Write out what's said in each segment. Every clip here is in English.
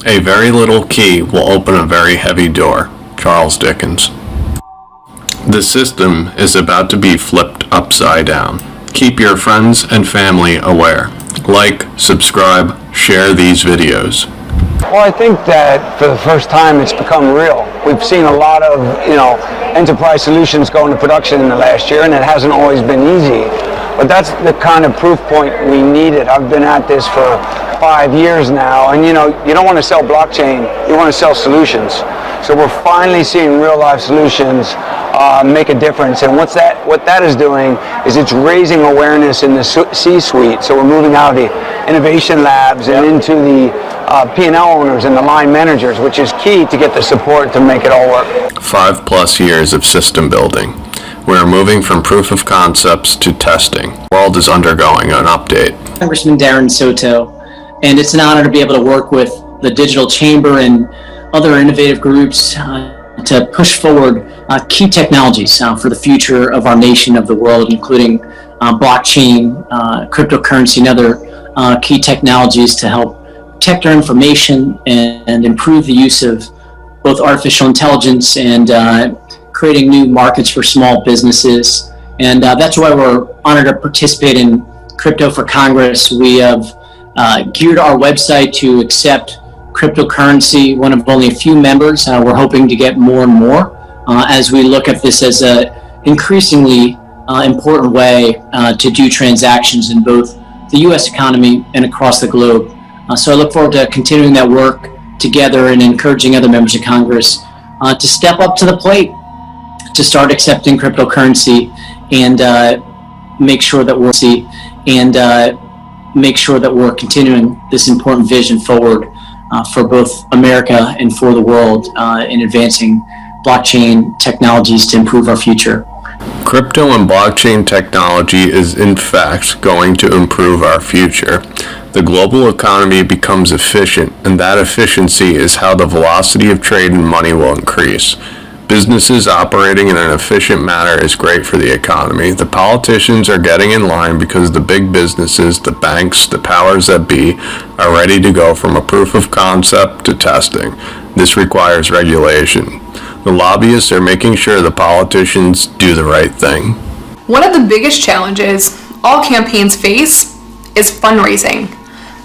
A very little key will open a very heavy door. Charles Dickens. The system is about to be flipped upside down. Keep your friends and family aware. Like, subscribe, share these videos. Well, I think that for the first time it's become real. We've seen a lot of, enterprise solutions go into production in the last year, and it hasn't always been easy. But that's the kind of proof point we needed. I've been at this for 5 years now, and you don't want to sell blockchain, you want to sell solutions. So we're finally seeing real life solutions make a difference. And what that is doing is it's raising awareness in the C-suite. So we're moving out of the innovation labs and into the P&L owners and the line managers, which is key to get the support to make it all work. 5+ years of system building. We are moving from proof of concepts to testing. The world is undergoing an update. Congressman Darren Soto, and it's an honor to be able to work with the Digital Chamber and other innovative groups to push forward key technologies for the future of our nation, of the world, including blockchain, cryptocurrency, and other key technologies to help protect our information and improve the use of both artificial intelligence and creating new markets for small businesses. And that's why we're honored to participate in Crypto for Congress. We have geared our website to accept cryptocurrency, one of only a few members. We're hoping to get more and more as we look at this as an increasingly important way to do transactions in both the U.S. economy and across the globe. So I look forward to continuing that work together and encouraging other members of Congress to step up to the plate, to start accepting cryptocurrency and make sure that we're continuing this important vision forward for both America and for the world in advancing blockchain technologies to improve our future. Crypto and blockchain technology is in fact going to improve our future. The global economy becomes efficient, and that efficiency is how the velocity of trade and money will increase. Businesses operating in an efficient manner is great for the economy. The politicians are getting in line because the big businesses, the banks, the powers that be, are ready to go from a proof of concept to testing. This requires regulation. The lobbyists are making sure the politicians do the right thing. One of the biggest challenges all campaigns face is fundraising.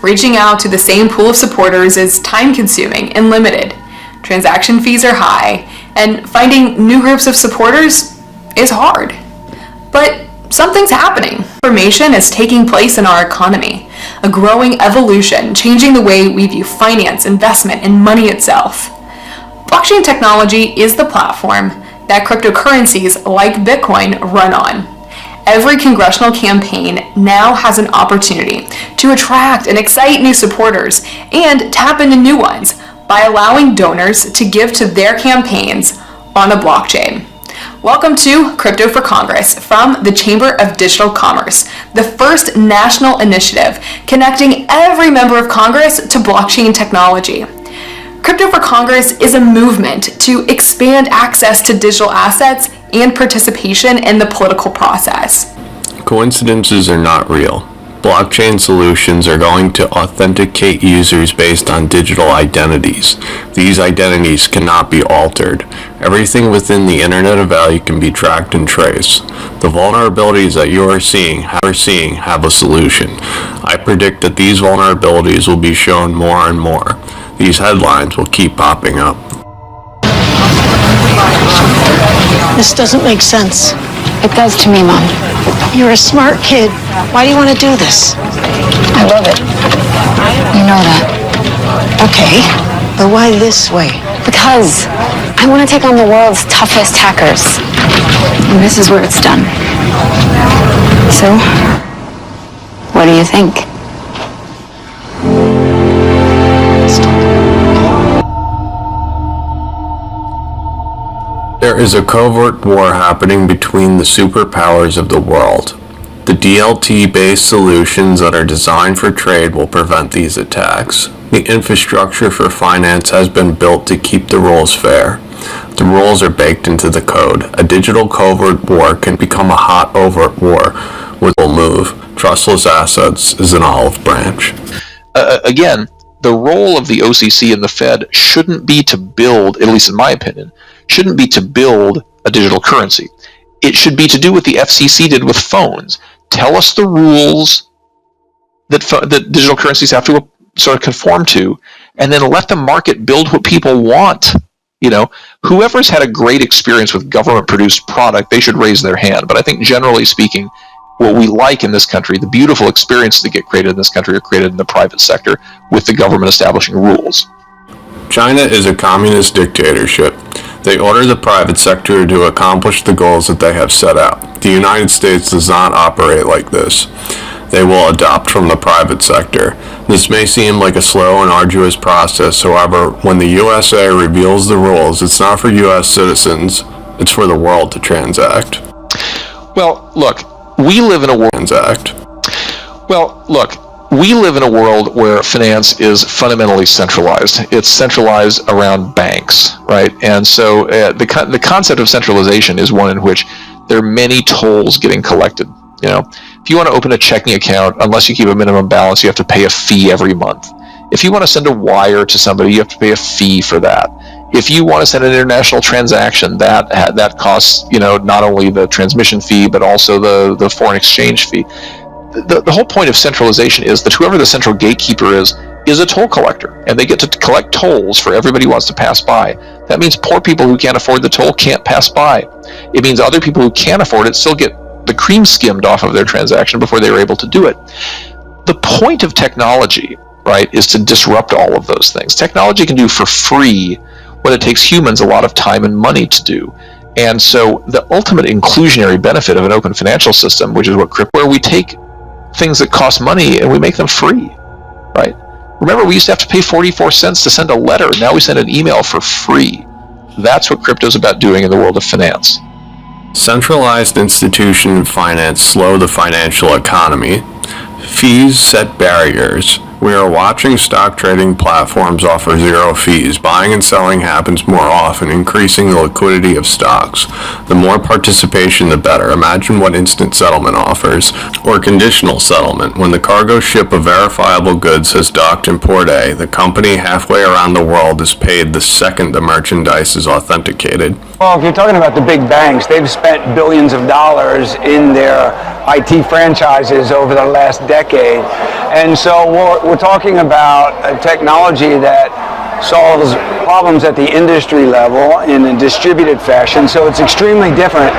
Reaching out to the same pool of supporters is time-consuming and limited. Transaction fees are high, and finding new groups of supporters is hard. But something's happening. Transformation is taking place in our economy, a growing evolution changing the way we view finance, investment, and money itself. Blockchain technology is the platform that cryptocurrencies like Bitcoin run on. Every congressional campaign now has an opportunity to attract and excite new supporters and tap into new ones by allowing donors to give to their campaigns on a blockchain. Welcome to Crypto for Congress from the Chamber of Digital Commerce, the first national initiative connecting every member of Congress to blockchain technology. Crypto for Congress is a movement to expand access to digital assets and participation in the political process. Coincidences are not real. Blockchain solutions are going to authenticate users based on digital identities. These identities cannot be altered. Everything within the Internet of Value can be tracked and traced. The vulnerabilities that you are seeing have a solution. I predict that these vulnerabilities will be shown more and more. These headlines will keep popping up. This doesn't make sense. It does to me, Mom. You're a smart kid. Why do you want to do this? I love it. You know that. Okay, but why this way? Because I want to take on the world's toughest hackers. And this is where it's done. So, what do you think? There is a covert war happening between the superpowers of the world. The DLT-based solutions that are designed for trade will prevent these attacks. The infrastructure for finance has been built to keep the rules fair. The rules are baked into the code. A digital covert war can become a hot overt war, which will move. Trustless assets is an olive branch. Again, the role of the OCC and the Fed shouldn't be to build, at least in my opinion, shouldn't be to build a digital currency. It should be to do what the FCC did with phones. Tell us the rules that digital currencies have to sort of conform to, and then let the market build what people want. You know, whoever's had a great experience with government-produced product, they should raise their hand. But I think generally speaking, what we like in this country, the beautiful experiences that get created in this country are created in the private sector with the government establishing rules. China is a communist dictatorship. They order the private sector to accomplish the goals that they have set out. The United States does not operate like this. They will adopt from the private sector. This may seem like a slow and arduous process. However, when the USA reveals the rules, it's not for US citizens, it's for the world to transact. Well, look, we live in a world where finance is fundamentally centralized. It's centralized around banks, right? And so the concept of centralization is one in which there are many tolls getting collected. You know, if you want to open a checking account, unless you keep a minimum balance, you have to pay a fee every month. If you want to send a wire to somebody, you have to pay a fee for that. If you want to send an international transaction, that costs, you know, not only the transmission fee, but also the foreign exchange fee. The whole point of centralization is that whoever the central gatekeeper is a toll collector, and they get to collect tolls for everybody who wants to pass by. That means poor people who can't afford the toll can't pass by. It means other people who can afford it still get the cream skimmed off of their transaction before they were able to do it. The point of technology, right, is to disrupt all of those things. Technology can do for free what it takes humans a lot of time and money to do. And so the ultimate inclusionary benefit of an open financial system, which is what crypto, where we take things that cost money and we make them free, right? Remember, we used to have to pay 44 cents to send a letter. Now we send an email for free. That's what crypto is about doing in the world of finance. Centralized institution finance slow the financial economy. Fees set barriers. We are watching stock trading platforms offer zero fees. Buying and selling happens more often, increasing the liquidity of stocks. The more participation, the better. Imagine what instant settlement offers, or conditional settlement. When the cargo ship of verifiable goods has docked in Port A, the company halfway around the world is paid the second the merchandise is authenticated. Well, if you're talking about the big banks, they've spent billions of dollars in their IT franchises over the last decade. And so we're talking about a technology that solves problems at the industry level in a distributed fashion. So it's extremely different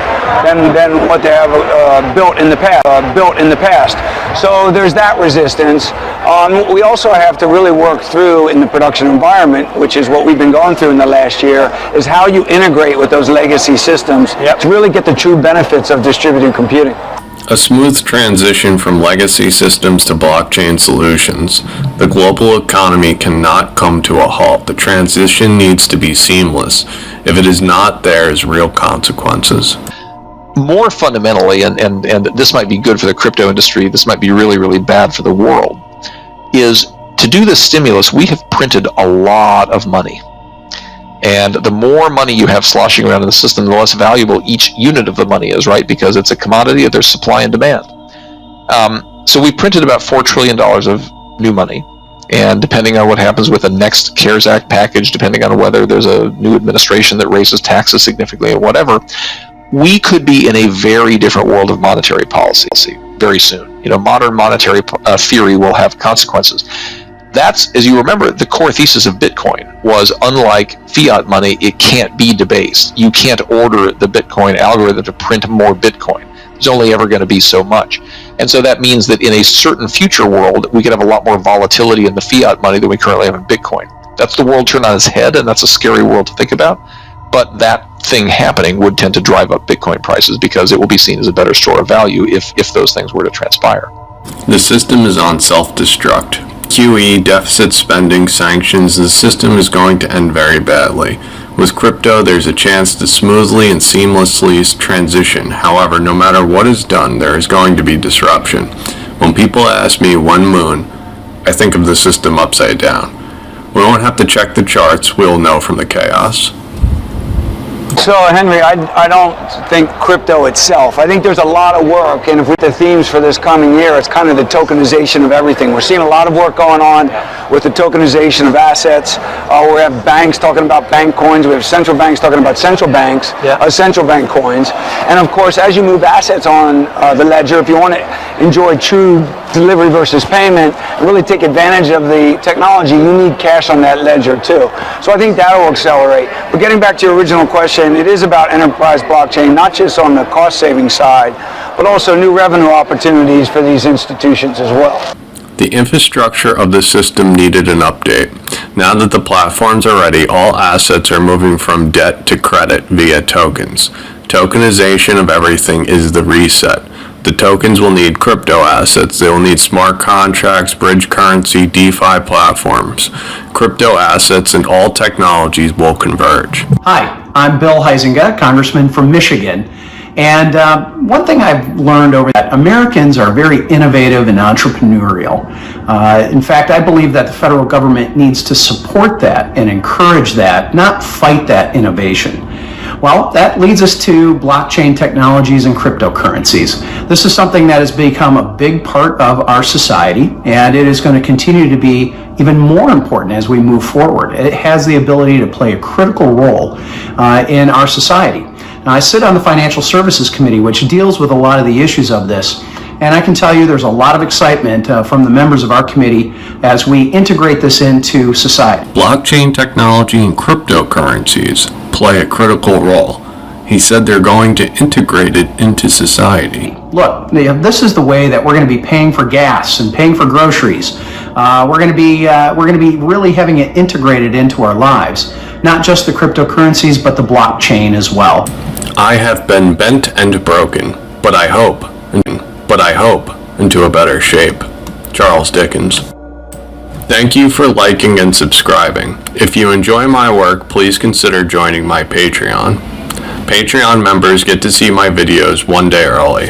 than what they have built in the past. So there's that resistance. We also have to really work through in the production environment, which is what we've been going through in the last year, is how you integrate with those legacy systems to really get the true benefits of distributed computing. A smooth transition from legacy systems to blockchain solutions. The global economy cannot come to a halt. The transition needs to be seamless. If it is not, there is real consequences. More fundamentally, and this might be good for the crypto industry, this might be really, really bad for the world, is to do this stimulus, we have printed a lot of money. And the more money you have sloshing around in the system, the less valuable each unit of the money is, right? Because it's a commodity, there's supply and demand. So we printed about $4 trillion of new money. And depending on what happens with the next CARES Act package, depending on whether there's a new administration that raises taxes significantly or whatever, we could be in a very different world of monetary policy very soon. You know, modern monetary theory will have consequences. That's, as you remember, the core thesis of Bitcoin was, unlike fiat money, it can't be debased. You can't order the Bitcoin algorithm to print more Bitcoin. There's only ever going to be so much. And so that means that in a certain future world, we could have a lot more volatility in the fiat money than we currently have in Bitcoin. That's the world turned on its head, and that's a scary world to think about. But that thing happening would tend to drive up Bitcoin prices because it will be seen as a better store of value if those things were to transpire. The system is on self-destruct. QE, deficit spending, sanctions, the system is going to end very badly. With crypto, there's a chance to smoothly and seamlessly transition. However, no matter what is done, there is going to be disruption. When people ask me when moon, I think of the system upside down. We won't have to check the charts, we'll know from the chaos. So, Henry, I don't think crypto itself. I think there's a lot of work, and if with the themes for this coming year, it's kind of the tokenization of everything. We're seeing a lot of work going on with the tokenization of assets. We have banks talking about bank coins. We have central banks talking about central banks, central bank coins. And of course, as you move assets on the ledger, if you want to enjoy true delivery versus payment and really take advantage of the technology, you need cash on that ledger too. So I think that will accelerate. But getting back to your original question, it is about enterprise blockchain, not just on the cost saving side, but also new revenue opportunities for these institutions as well. The infrastructure of the system needed an update. Now that the platforms are ready, all assets are moving from debt to credit via tokens. Tokenization of everything is the reset. The tokens will need crypto assets. They will need smart contracts, bridge currency, DeFi platforms. Crypto assets and all technologies will converge. Hi, I'm Bill Huizenga, Congressman from Michigan. And one thing I've learned over that, Americans are very innovative and entrepreneurial. In fact, I believe that the federal government needs to support that and encourage that, not fight that innovation. Well, that leads us to blockchain technologies and cryptocurrencies. This is something that has become a big part of our society, and it is going to continue to be even more important as we move forward. It has the ability to play a critical role in our society. Now, I sit on the Financial Services Committee, which deals with a lot of the issues of this, and I can tell you there's a lot of excitement from the members of our committee as we integrate this into society. Blockchain technology and cryptocurrencies play a critical role. He said they're going to integrate it into society. Look, this is the way that we're going to be paying for gas and paying for groceries. We're going to be really having it integrated into our lives, not just the cryptocurrencies, but the blockchain as well. I have been bent and broken, but I hope into a better shape. Charles Dickens. Thank you for liking and subscribing. If you enjoy my work, please consider joining my Patreon. Patreon members get to see my videos one day early.